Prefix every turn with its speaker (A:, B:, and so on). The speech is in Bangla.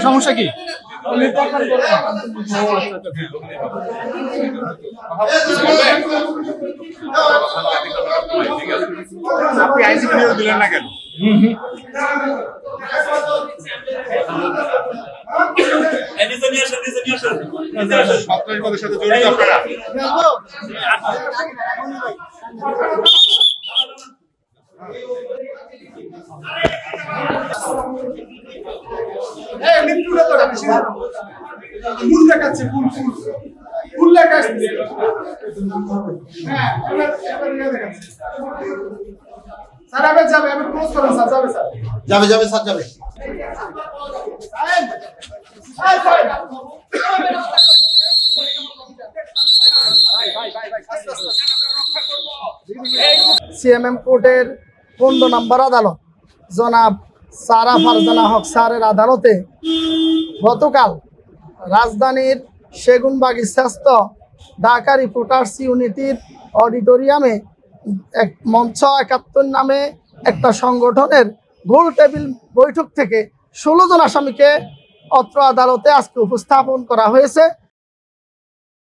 A: সমস্যা কি?
B: আপনি আইসি ভিডিও দিলেন না কেন? সন্ত্রাসবাদের সাথে জড়িত আপনারা?
A: ফুল দেখাচ্ছে, ফুল ফুল ফুল দেখাচ্ছে। হ্যাঁ, স্যার আবে যাবে, আমি ক্লোজ করুন স্যার, যাবে স্যার,
C: যাবে যাবে স্যার যাবে। সিএমএম কোর্টের 15 নম্বর আদালত জনাব সারা ফারজানা হক স্যারের আদালতে গতকাল রাজধানীর সেগুনবাগিচাস্থ ঢাকা রিপোর্টার্স ইউনিটির অডিটোরিয়ামে এক মঞ্চ 71 নামে একটা সংগঠনের গোল টেবিল বৈঠক থেকে 16 জন আসামিকে অত্র আদালতে আজকে উপস্থাপন করা হয়েছে।